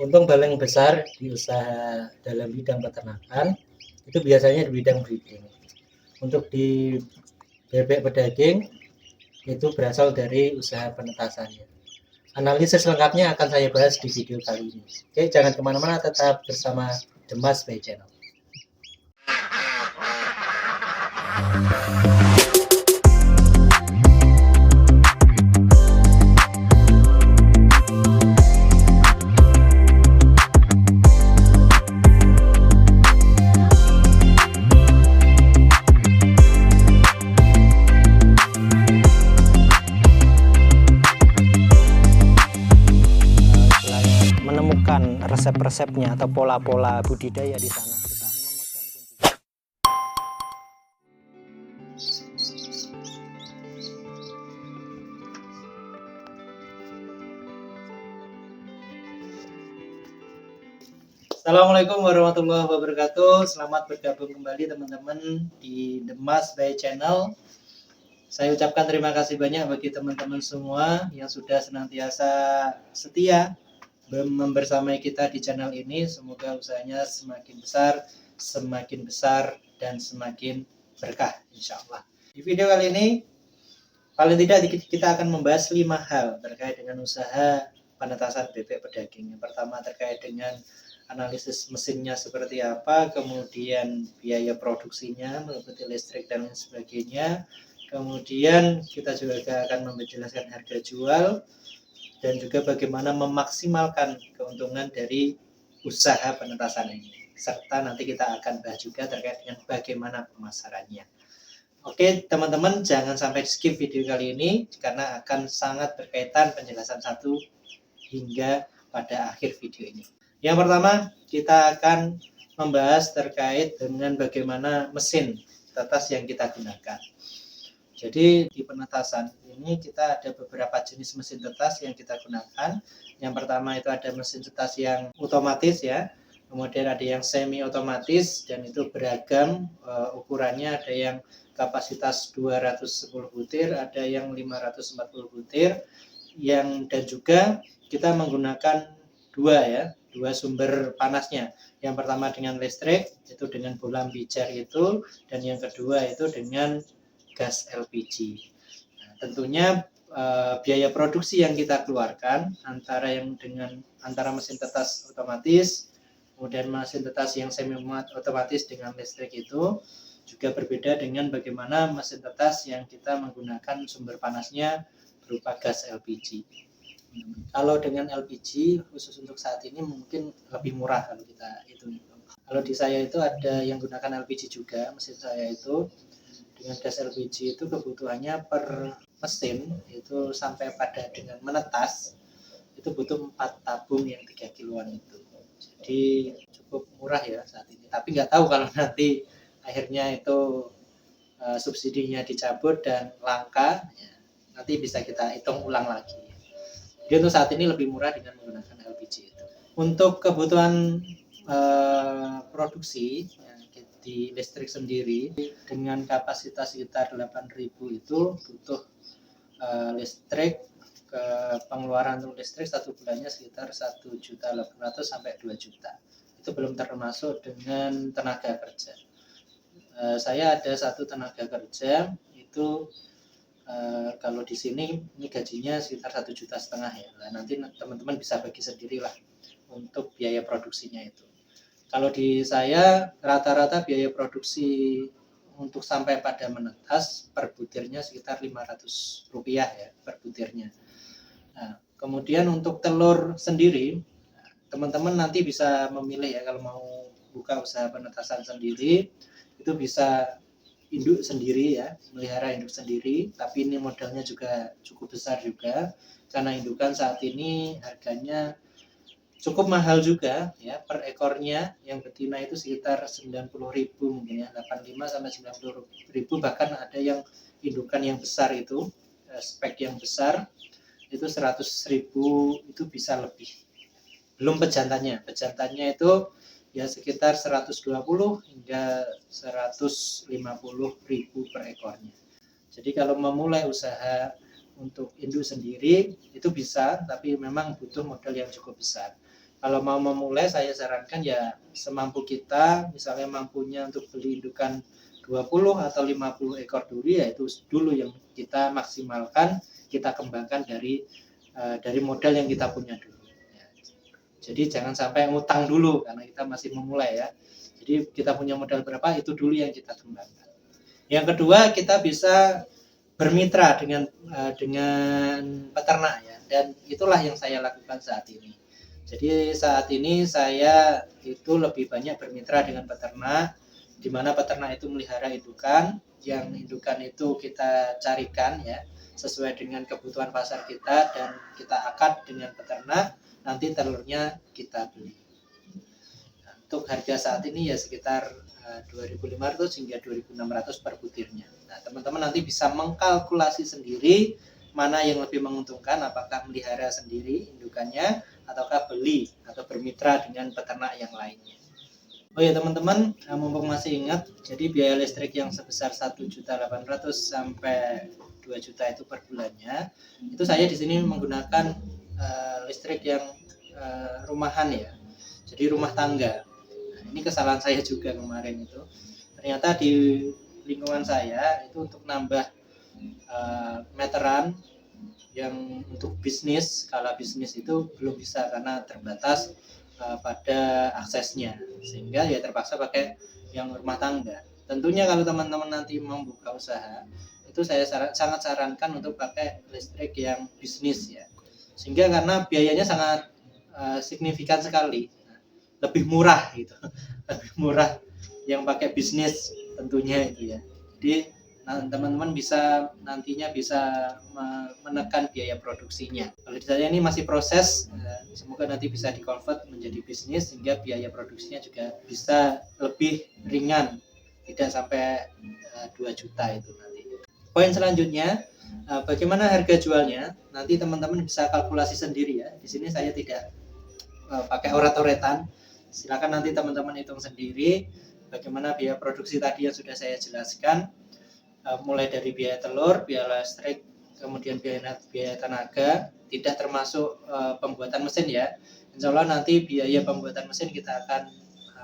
Untung paling besar di usaha dalam bidang peternakan itu biasanya di bidang breeding. Untuk di bebek pedaging itu berasal dari usaha penetasannya. Analisis lengkapnya akan saya bahas di video kali ini. Oke, jangan kemana-mana, tetap bersama The Mas Bay Channel. Menemukan resep-resepnya atau pola-pola budidaya di sana. Kita memegang kunci. Assalamualaikum warahmatullahi wabarakatuh. Selamat bergabung kembali teman-teman di The Mas Bay Channel. Saya ucapkan terima kasih banyak bagi teman-teman semua yang sudah senantiasa setia membersamai kita di channel ini. Semoga usahanya semakin besar dan semakin berkah insya Allah. Di video kali ini paling tidak kita akan membahas 5 hal terkait dengan usaha penetasan bebek pedaging. Yang pertama terkait dengan analisis mesinnya seperti apa, kemudian biaya produksinya meliputi listrik dan lain sebagainya. Kemudian kita juga akan menjelaskan harga jual dan juga bagaimana memaksimalkan keuntungan dari usaha penetasan ini. Serta nanti kita akan bahas juga terkait dengan bagaimana pemasarannya. Oke teman-teman, jangan sampai skip video kali ini karena akan sangat berkaitan penjelasan satu hingga pada akhir video ini. Yang pertama, kita akan membahas terkait dengan bagaimana mesin tetas yang kita gunakan. Jadi di penetasan ini kita ada beberapa jenis mesin tetas yang kita gunakan. Yang pertama itu ada mesin tetas yang otomatis ya, kemudian ada yang semi otomatis dan itu beragam ukurannya, ada yang kapasitas 210 butir, ada yang 540 butir, dan juga kita menggunakan dua sumber panasnya. Yang pertama dengan listrik, itu dengan bohlam pijar itu, dan yang kedua itu dengan gas LPG. Nah, tentunya biaya produksi yang kita keluarkan antara mesin tetas otomatis, kemudian mesin tetas yang semi otomatis dengan listrik itu juga berbeda dengan bagaimana mesin tetas yang kita menggunakan sumber panasnya berupa gas LPG. Kalau dengan LPG khusus untuk saat ini mungkin lebih murah kalau kita hitung. Kalau di saya itu ada yang gunakan LPG juga, mesin saya itu dengan gas LPG itu kebutuhannya per mesin itu sampai pada dengan menetas itu butuh 4 tabung yang 3 kiloan itu. Jadi cukup murah ya saat ini. Tapi nggak tahu kalau nanti akhirnya itu subsidinya dicabut dan langka, ya, nanti bisa kita hitung ulang lagi. Jadi untuk saat ini lebih murah dengan menggunakan LPG itu. Untuk kebutuhan produksi di listrik sendiri dengan kapasitas sekitar 8.000 itu butuh listrik, pengeluaran untuk listrik satu bulannya sekitar 1.800.000 sampai 2 juta. Itu belum termasuk dengan tenaga kerja. Saya ada satu tenaga kerja itu kalau di sini ini gajinya sekitar 1,5 juta ya. Nah, nanti teman-teman bisa bagi sendirilah untuk biaya produksinya itu. Kalau di saya rata-rata biaya produksi untuk sampai pada menetas per butirnya sekitar Rp500 ya per butirnya. Nah, kemudian untuk telur sendiri, teman-teman nanti bisa memilih ya, kalau mau buka usaha penetasan sendiri itu bisa induk sendiri ya, melihara induk sendiri, tapi ini modalnya juga cukup besar juga karena indukan saat ini harganya cukup mahal juga ya, per ekornya yang betina itu sekitar 90.000 mungkin ya, 85 sampai 90.000, bahkan ada yang indukan yang besar itu spek yang besar itu 100.000 itu bisa lebih. Belum pejantannya itu ya sekitar 120 hingga 150.000 per ekornya. Jadi kalau memulai usaha untuk induk sendiri itu bisa, tapi memang butuh modal yang cukup besar. Kalau mau memulai saya sarankan ya semampu kita, misalnya mampunya untuk beli indukan 20 atau 50 ekor dulu, ya itu dulu yang kita maksimalkan, kita kembangkan dari modal yang kita punya dulu. Ya. Jadi jangan sampai ngutang dulu karena kita masih memulai ya. Jadi kita punya modal berapa itu dulu yang kita kembangkan. Yang kedua, kita bisa bermitra dengan peternak ya, dan itulah yang saya lakukan saat ini. Jadi saat ini saya itu lebih banyak bermitra dengan peternak, di mana peternak itu melihara indukan, yang indukan itu kita carikan ya sesuai dengan kebutuhan pasar kita, dan kita akad dengan peternak, nanti telurnya kita beli. Untuk harga saat ini ya sekitar 2.500 hingga 2.600 per butirnya. Nah, teman-teman nanti bisa mengkalkulasi sendiri mana yang lebih menguntungkan, apakah melihara sendiri indukannya ataukah beli atau bermitra dengan peternak yang lainnya. Oh ya teman-teman, mumpung masih ingat, jadi biaya listrik yang sebesar 1.800.000 sampai 2 juta itu per bulannya, itu saya di sini menggunakan listrik yang rumahan ya, jadi rumah tangga. Nah, ini kesalahan saya juga kemarin itu. Ternyata di lingkungan saya itu untuk nambah meteran yang untuk bisnis, skala bisnis itu belum bisa karena terbatas pada aksesnya, sehingga ya terpaksa pakai yang rumah tangga. Tentunya kalau teman-teman nanti membuka usaha, itu saya sangat sarankan untuk pakai listrik yang bisnis ya, sehingga karena biayanya sangat signifikan sekali, lebih murah gitu, lebih murah yang pakai bisnis tentunya itu ya. Jadi teman-teman bisa nantinya bisa menekan biaya produksinya. Kalau di saya ini masih proses, semoga nanti bisa dikonvert menjadi bisnis sehingga biaya produksinya juga bisa lebih ringan, tidak sampai 2 juta itu nanti. Poin selanjutnya, bagaimana harga jualnya? Nanti teman-teman bisa kalkulasi sendiri ya. Di sini saya tidak pakai orat-oratan. Silakan nanti teman-teman hitung sendiri bagaimana biaya produksi tadi yang sudah saya jelaskan, mulai dari biaya telur, biaya listrik, kemudian biaya tenaga, tidak termasuk pembuatan mesin ya. Insya Allah nanti biaya pembuatan mesin kita akan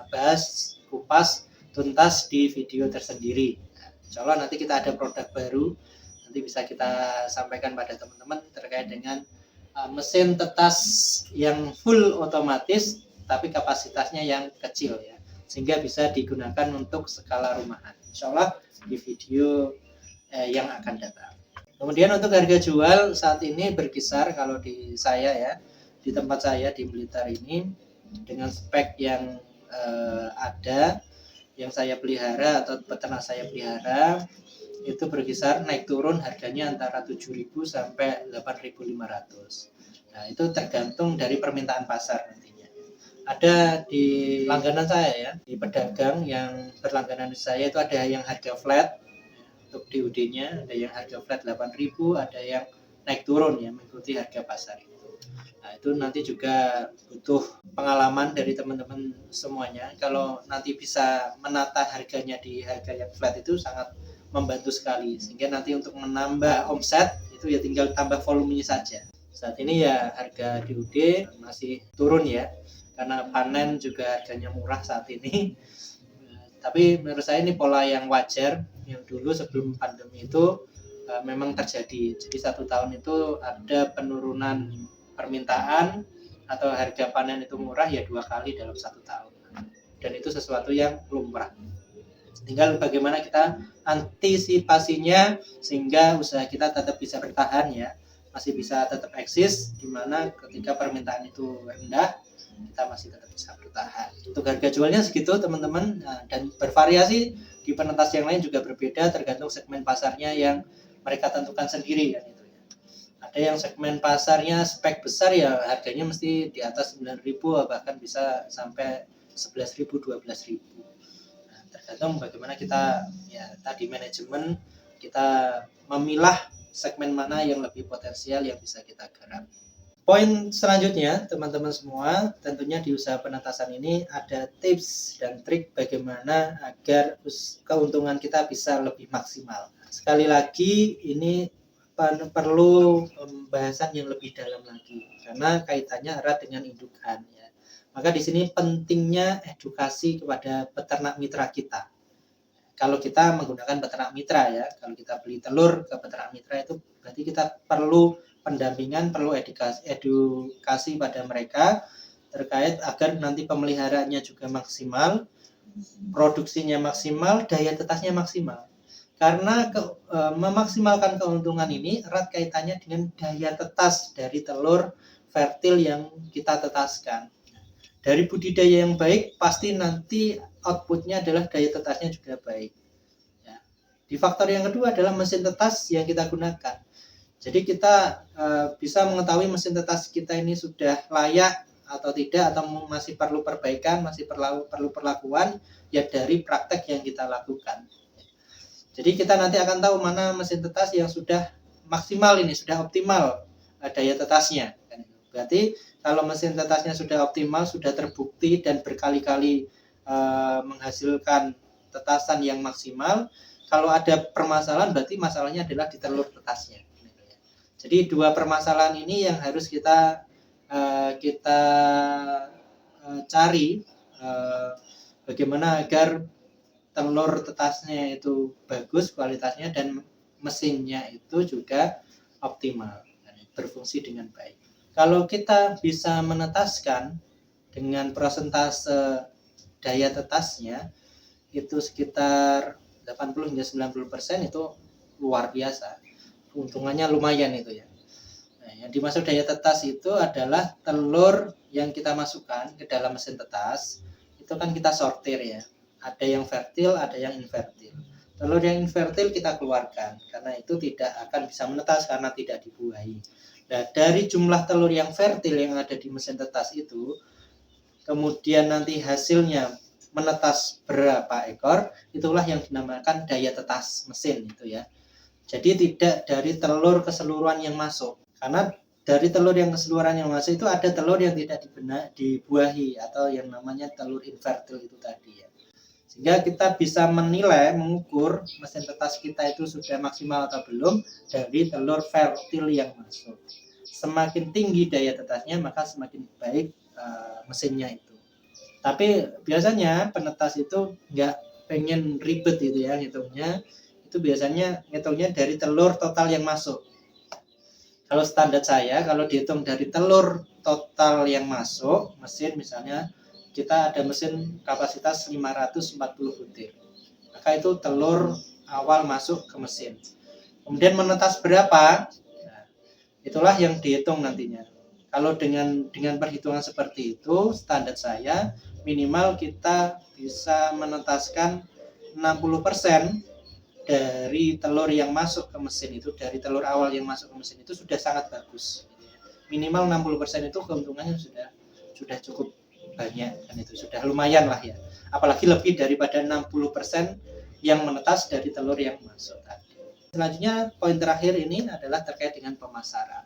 bahas kupas tuntas di video tersendiri. Insya Allah nanti kita ada produk baru, nanti bisa kita sampaikan pada teman-teman terkait dengan mesin tetas yang full otomatis tapi kapasitasnya yang kecil ya, sehingga bisa digunakan untuk skala rumahan. Insya Allah di video yang akan datang. Kemudian untuk harga jual saat ini berkisar, kalau di saya ya, di tempat saya di Blitar ini, dengan spek yang ada, yang saya pelihara atau peternak saya pelihara, itu berkisar naik turun harganya antara 7.000 sampai 8.500. Nah, itu tergantung dari permintaan pasar nantinya. Ada di langganan saya ya, di pedagang yang berlangganan di saya itu ada yang harga flat untuk DUD-nya, ada yang harga flat 8.000, ada yang naik turun ya mengikuti harga pasar itu. Nah, itu nanti juga butuh pengalaman dari teman-teman semuanya. Kalau nanti bisa menata harganya di harga yang flat itu sangat membantu sekali, sehingga nanti untuk menambah omset itu ya tinggal tambah volumenya saja. Saat ini ya harga DUD masih turun ya, karena panen juga harganya murah saat ini. Tapi menurut saya ini pola yang wajar, yang dulu sebelum pandemi itu memang terjadi. Jadi 1 tahun itu ada penurunan permintaan atau harga panen itu murah ya 2 kali dalam 1 tahun. Dan itu sesuatu yang lumrah. Tinggal bagaimana kita antisipasinya sehingga usaha kita tetap bisa bertahan ya, masih bisa tetap eksis, dimana ketika permintaan itu rendah kita masih tetap bisa bertahan. Untuk harga jualnya segitu teman-teman, dan bervariasi di penetas yang lain juga berbeda tergantung segmen pasarnya yang mereka tentukan sendiri kan itu ya. Ada yang segmen pasarnya spek besar ya harganya mesti di atas 9.000, bahkan bisa sampai 11.000, 12.000. Nah, tergantung bagaimana kita ya tadi manajemen, kita memilah segmen mana yang lebih potensial yang bisa kita garap. Poin selanjutnya teman-teman semua, tentunya di usaha penetasan ini ada tips dan trik bagaimana agar keuntungan kita bisa lebih maksimal. Sekali lagi ini perlu pembahasan yang lebih dalam lagi karena kaitannya erat dengan indukan ya. Maka di sini pentingnya edukasi kepada peternak mitra kita. Kalau kita menggunakan peternak mitra ya, kalau kita beli telur ke peternak mitra itu berarti kita perlu pendampingan, perlu edukasi pada mereka terkait agar nanti pemeliharaannya juga maksimal, produksinya maksimal, daya tetasnya maksimal. Karena memaksimalkan keuntungan ini erat kaitannya dengan daya tetas dari telur fertil yang kita tetaskan. Dari budidaya yang baik pasti nanti outputnya adalah daya tetasnya juga baik ya. Di faktor yang kedua adalah mesin tetas yang kita gunakan. Jadi kita bisa mengetahui mesin tetas kita ini sudah layak atau tidak, atau masih perlu perbaikan, masih perlu perlakuan ya dari praktek yang kita lakukan. Jadi kita nanti akan tahu mana mesin tetas yang sudah maksimal, ini sudah optimal daya tetasnya. Berarti kalau mesin tetasnya sudah optimal, sudah terbukti dan berkali-kali menghasilkan tetasan yang maksimal, kalau ada permasalahan berarti masalahnya adalah di telur tetasnya. Jadi dua permasalahan ini yang harus kita cari, bagaimana agar telur tetasnya itu bagus kualitasnya dan mesinnya itu juga optimal dan berfungsi dengan baik. Kalau kita bisa menetaskan dengan persentase daya tetasnya itu sekitar 80 hingga 90% itu luar biasa. Keuntungannya lumayan itu ya. Nah, yang dimaksud daya tetas itu adalah telur yang kita masukkan ke dalam mesin tetas itu kan kita sortir ya. Ada yang fertil, ada yang infertil. Telur yang infertil kita keluarkan karena itu tidak akan bisa menetas karena tidak dibuahi. Nah, dari jumlah telur yang fertil yang ada di mesin tetas itu, kemudian nanti hasilnya menetas berapa ekor, itulah yang dinamakan daya tetas mesin itu ya. Jadi tidak dari telur keseluruhan yang masuk. Karena dari telur yang keseluruhan yang masuk itu ada telur yang tidak dibuahi atau yang namanya telur infertil itu tadi ya. Sehingga kita bisa menilai, mengukur mesin tetas kita itu sudah maksimal atau belum dari telur fertil yang masuk. Semakin tinggi daya tetasnya maka semakin baik mesinnya itu. Tapi biasanya penetas itu nggak pengen ribet gitu ya ngitungnya. Itu biasanya ngitungnya dari telur total yang masuk. Kalau standar saya, kalau dihitung dari telur total yang masuk mesin, misalnya kita ada mesin kapasitas 540 butir, maka itu telur awal masuk ke mesin. Kemudian menetas berapa, nah, itulah yang dihitung nantinya. Kalau dengan perhitungan seperti itu, standar saya minimal kita bisa menetaskan 60% dari telur yang masuk ke mesin itu, dari telur awal yang masuk ke mesin itu sudah sangat bagus. Minimal 60% itu keuntungannya sudah cukup banyak dan itu sudah lumayan lah ya. Apalagi lebih daripada 60% yang menetas dari telur yang masuk tadi. Selanjutnya poin terakhir ini adalah terkait dengan pemasaran.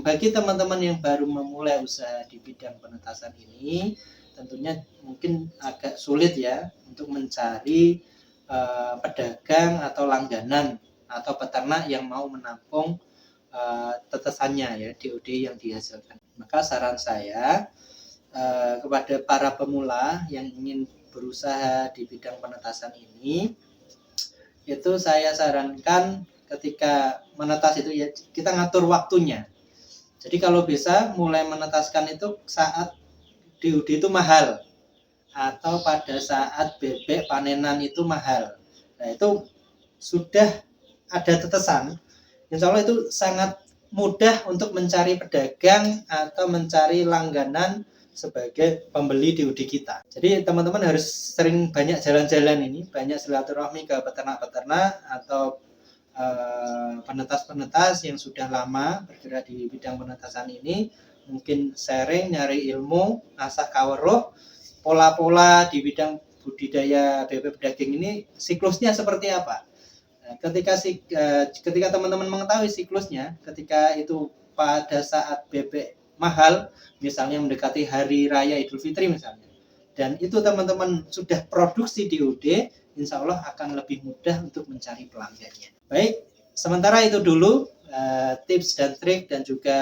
Bagi teman-teman yang baru memulai usaha di bidang penetasan ini, tentunya mungkin agak sulit ya untuk mencari pedagang atau langganan atau peternak yang mau menampung tetesannya ya, DOD yang dihasilkan. Maka saran saya kepada para pemula yang ingin berusaha di bidang penetasan ini, itu saya sarankan ketika menetas itu ya kita ngatur waktunya. Jadi kalau bisa mulai menetaskan itu saat DOD itu mahal atau pada saat bebek panenan itu mahal. Nah itu sudah ada tetesan, insya Allah itu sangat mudah untuk mencari pedagang atau mencari langganan sebagai pembeli DOD kita. Jadi teman-teman harus sering banyak jalan-jalan ini, banyak silaturahmi ke peternak-peternak atau penetas-penetas yang sudah lama bergerak di bidang penetasan ini, mungkin sharing, nyari ilmu, asah kaweruh, pola-pola di bidang budidaya bebek daging ini siklusnya seperti apa. Nah, ketika teman-teman mengetahui siklusnya, ketika itu pada saat bebek mahal, misalnya mendekati hari raya Idul Fitri misalnya, dan itu teman-teman sudah produksi DOD, insya Allah akan lebih mudah untuk mencari pelanggannya. Baik, sementara itu dulu tips dan trik dan juga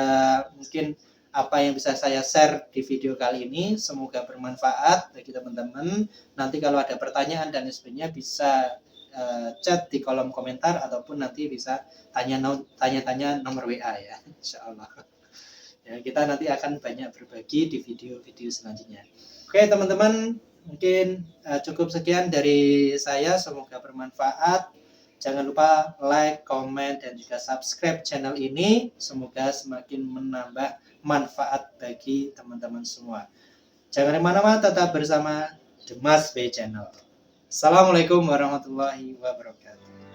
mungkin apa yang bisa saya share di video kali ini. Semoga bermanfaat bagi teman-teman. Nanti kalau ada pertanyaan dan sebagainya bisa chat di kolom komentar ataupun nanti bisa tanya-tanya nomor WA ya, insya Allah. Ya, kita nanti akan banyak berbagi di video-video selanjutnya. Oke teman-teman, mungkin cukup sekian dari saya, semoga bermanfaat. Jangan lupa like, comment, dan juga subscribe channel ini. Semoga semakin menambah manfaat bagi teman-teman semua. Jangan kemana-mana, tetap bersama The Mas Bay Channel. Assalamualaikum warahmatullahi wabarakatuh.